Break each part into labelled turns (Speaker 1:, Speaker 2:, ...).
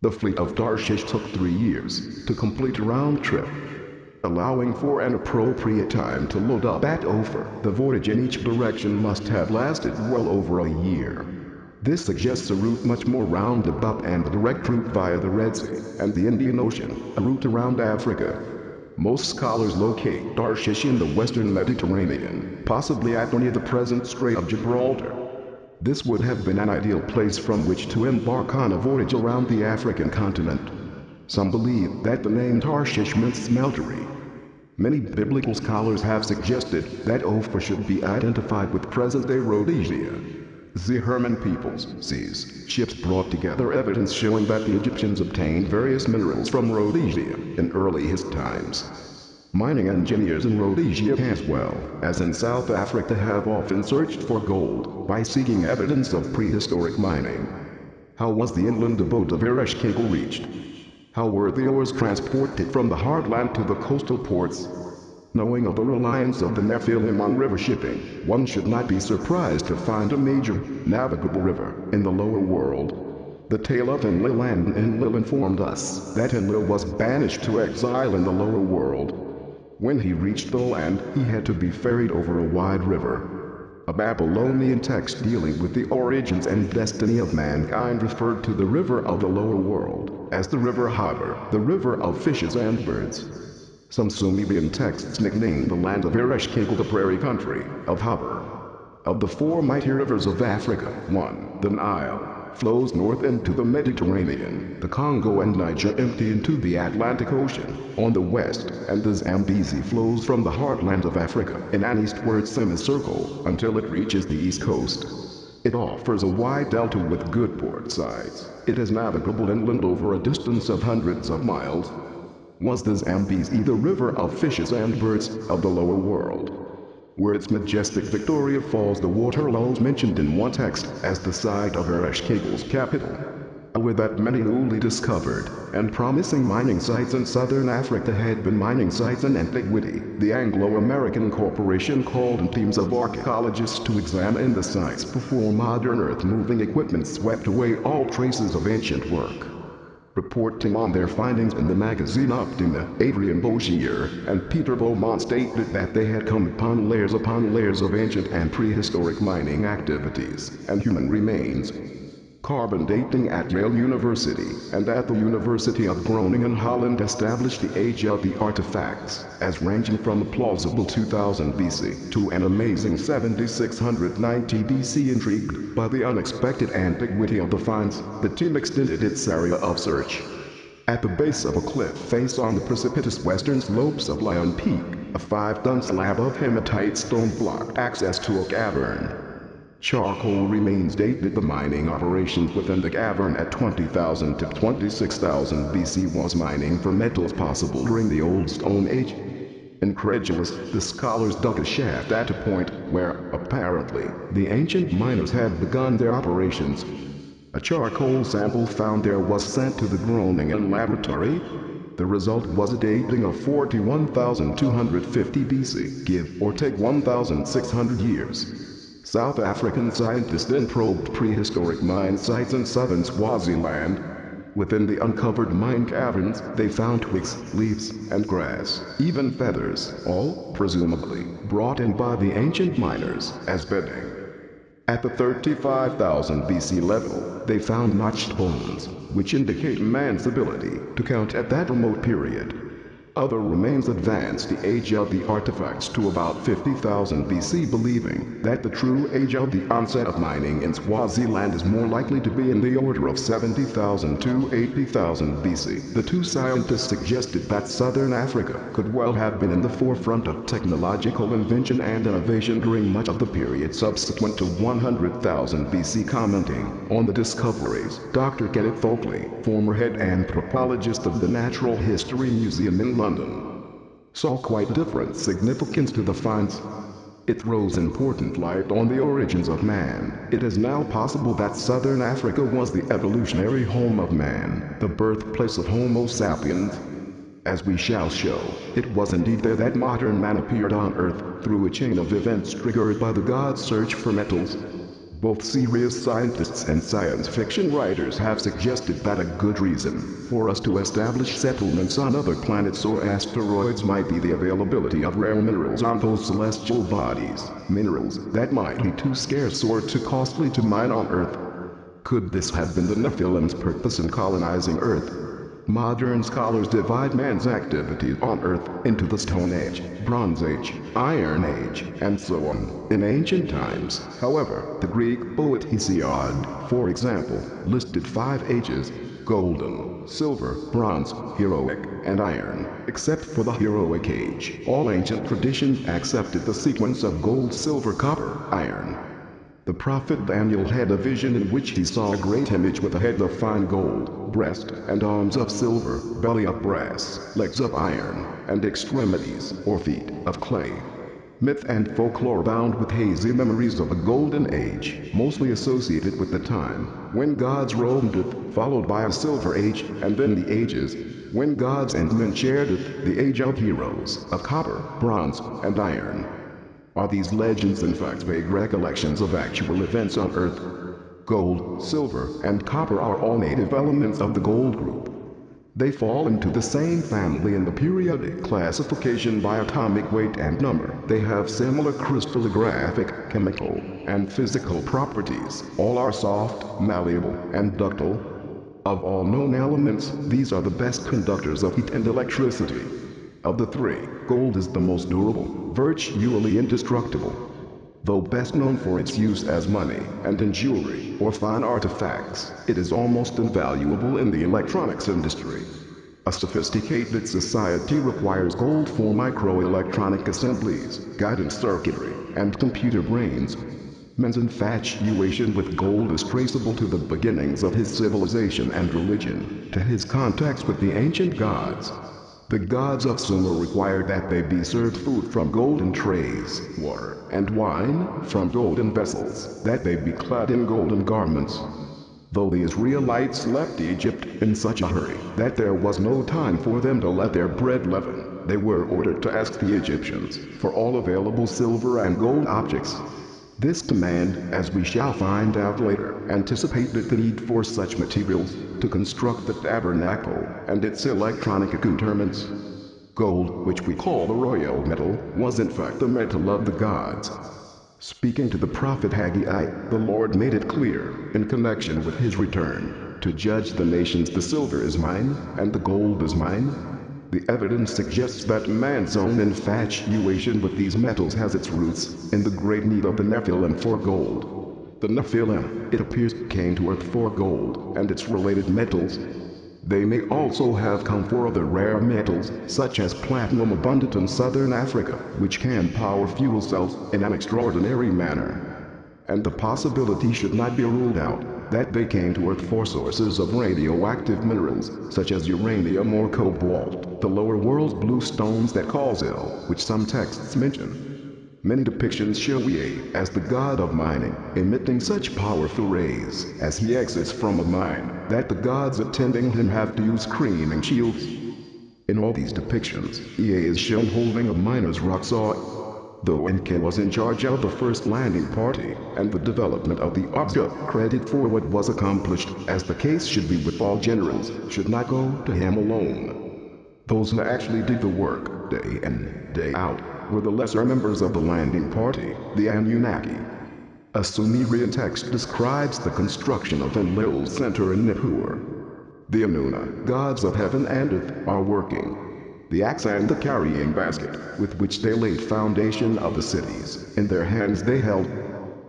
Speaker 1: The fleet of Tarshish took 3 years to complete a round trip, allowing for an appropriate time to load up at Ophir. The voyage in each direction must have lasted well over a year. This suggests a route much more roundabout and a direct route via the Red Sea and the Indian Ocean, a route around Africa. Most scholars locate Tarshish in the western Mediterranean, possibly at or near the present Strait of Gibraltar. This would have been an ideal place from which to embark on a voyage around the African continent. Some believe that the name Tarshish meant smeltery. Many biblical scholars have suggested that Ophir should be identified with present-day Rhodesia. The Herman Peoples sees ships brought together evidence showing that the Egyptians obtained various minerals from Rhodesia in earliest times. Mining engineers in Rhodesia as well as in South Africa have often searched for gold by seeking evidence of prehistoric mining. How was the inland abode of Ereshkigal reached? How were the ores transported from the heartland to the coastal ports? Knowing of the reliance of the Nephilim on river shipping, one should not be surprised to find a major, navigable river in the lower world. The tale of Enlil and Enlil informed us that Enlil was banished to exile in the lower world. When he reached the land, he had to be ferried over a wide river. A Babylonian text dealing with the origins and destiny of mankind referred to the river of the lower world as the river Habur, the river of fishes and birds. Some Sumerian texts nicknamed the land of Ereshkigal the prairie country of Habur. Of the four mighty rivers of Africa, one, the Nile, flows north into the Mediterranean. The Congo and Niger empty into the Atlantic Ocean on the west, and the Zambezi flows from the heartland of Africa in an eastward semicircle until it reaches the east coast. It offers a wide delta with good port sides. It is navigable inland over a distance of hundreds of miles. Was the Zambezi the river of fishes and birds of the lower world? Were its majestic Victoria Falls the water lulls mentioned in one text as the site of Ereshkigal's capital? Were that many newly discovered and promising mining sites in southern Africa had been mining sites in antiquity? The Anglo-American Corporation called in teams of archaeologists to examine the sites before modern earth-moving equipment swept away all traces of ancient work. Reporting on their findings in the magazine Optima, Adrian Bouchier and Peter Beaumont stated that they had come upon layers of ancient and prehistoric mining activities and human remains. Carbon dating at Yale University and at the University of Groningen, Holland established the age of the artifacts as ranging from a plausible 2000 BC to an amazing 7690 BC. Intrigued by the unexpected antiquity of the finds, the team extended its area of search. At the base of a cliff face on the precipitous western slopes of Lion Peak, a 5-ton slab of hematite stone blocked access to a cavern. Charcoal remains dated the mining operations within the cavern at 20,000 to 26,000 BC was mining for metals possible during the Old Stone Age. Incredulous, the scholars dug a shaft at a point where, apparently, the ancient miners had begun their operations. A charcoal sample found there was sent to the Groningen laboratory. The result was a dating of 41,250 BC, give or take 1,600 years. South African scientists then probed prehistoric mine sites in southern Swaziland. Within the uncovered mine caverns, they found twigs, leaves, and grass, even feathers, all, presumably, brought in by the ancient miners as bedding. At the 35,000 BC level, they found notched bones, which indicate man's ability to count at that remote period. Other remains advanced the age of the artifacts to about 50,000 BC, believing that the true age of the onset of mining in Swaziland is more likely to be in the order of 70,000 to 80,000 BC. The two scientists suggested that southern Africa could well have been in the forefront of technological invention and innovation during much of the period subsequent to 100,000 BC. Commenting on the discoveries, Dr. Kenneth Oakley, former head anthropologist of the Natural History Museum in London, saw quite different significance to the finds. It throws important light on the origins of man. It is now possible that southern Africa was the evolutionary home of man, the birthplace of Homo sapiens. As we shall show, it was indeed there that modern man appeared on Earth, through a chain of events triggered by the God's search for metals. Both serious scientists and science fiction writers have suggested that a good reason for us to establish settlements on other planets or asteroids might be the availability of rare minerals on those celestial bodies, minerals that might be too scarce or too costly to mine on Earth. Could this have been the Nephilim's purpose in colonizing Earth? Modern scholars divide man's activities on Earth into the Stone Age, Bronze Age, Iron Age, and so on. In ancient times, however, the Greek poet Hesiod, for example, listed 5 ages: golden, silver, bronze, heroic, and iron. Except for the heroic age, all ancient traditions accepted the sequence of gold, silver, copper, iron. The prophet Daniel had a vision in which he saw a great image with a head of fine gold, breast and arms of silver, belly of brass, legs of iron, and extremities, or feet, of clay. Myth and folklore abound with hazy memories of a golden age, mostly associated with the time when gods roamed it, followed by a silver age, and then the ages when gods and men shared it, the age of heroes, of copper, bronze, and iron. Are these legends in fact vague recollections of actual events on Earth? Gold, silver, and copper are all native elements of the gold group. They fall into the same family in the periodic classification by atomic weight and number. They have similar crystallographic, chemical, and physical properties. All are soft, malleable, and ductile. Of all known elements, these are the best conductors of heat and electricity. Of the 3, gold is the most durable, virtually indestructible. Though best known for its use as money and in jewelry or fine artifacts, it is almost invaluable in the electronics industry. A sophisticated society requires gold for microelectronic assemblies, guidance circuitry, and computer brains. Man's infatuation with gold is traceable to the beginnings of his civilization and religion, to his contacts with the ancient gods. The gods of Sumer required that they be served food from golden trays, water and wine from golden vessels, that they be clad in golden garments. Though the Israelites left Egypt in such a hurry that there was no time for them to let their bread leaven, they were ordered to ask the Egyptians for all available silver and gold objects. This command, as we shall find out later, anticipated the need for such materials to construct the tabernacle and its electronic accoutrements. Gold, which we call the royal metal, was in fact the metal of the gods. Speaking to the prophet Haggai, the Lord made it clear, in connection with his return, to judge the nations: the silver is mine, and the gold is mine. The evidence suggests that man's own infatuation with these metals has its roots in the great need of the Nephilim for gold. The Nephilim, it appears, came to Earth for gold and its related metals. They may also have come for other rare metals, such as platinum, abundant in southern Africa, which can power fuel cells in an extraordinary manner. And the possibility should not be ruled out that they came to Earth for sources of radioactive minerals, such as uranium or cobalt, the lower world's blue stones that cause ill, which some texts mention. Many depictions show Ea as the god of mining, emitting such powerful rays as he exits from a mine, that the gods attending him have to use screaming shields. In all these depictions, Ea is shown holding a miner's rock saw. Though Enki was in charge of the first landing party and the development of the object, credit for what was accomplished, as the case should be with all generals, should not go to him alone. Those who actually did the work, day in, day out, were the lesser members of the landing party, the Anunnaki. A Sumerian text describes the construction of Enlil's center in Nippur. The Anunna, gods of heaven and earth, are working. The axe and the carrying basket, with which they laid foundation of the cities, in their hands they held.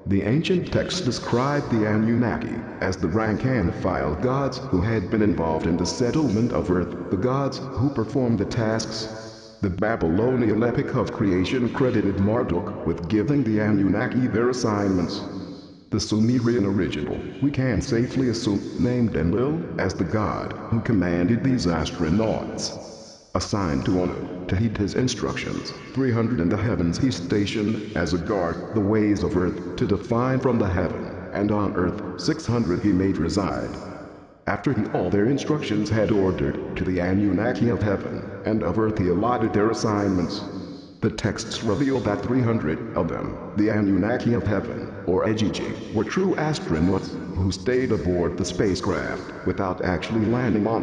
Speaker 1: The ancient texts described the Anunnaki as the rank and file gods who had been involved in the settlement of Earth, the gods who performed the tasks. The Babylonian epic of creation credited Marduk with giving the Anunnaki their assignments. The Sumerian original, we can safely assume, named Enlil as the god who commanded these astronauts. Assigned to Anu to heed his instructions, 300 in the heavens he stationed as a guard the ways of Earth to define from the heaven, and on Earth 600 he made reside. After he all their instructions had ordered, to the Anunnaki of heaven and of Earth he allotted their assignments. The texts reveal that 300 of them, the Anunnaki of heaven, or Ejiji, were true astronauts who stayed aboard the spacecraft without actually landing on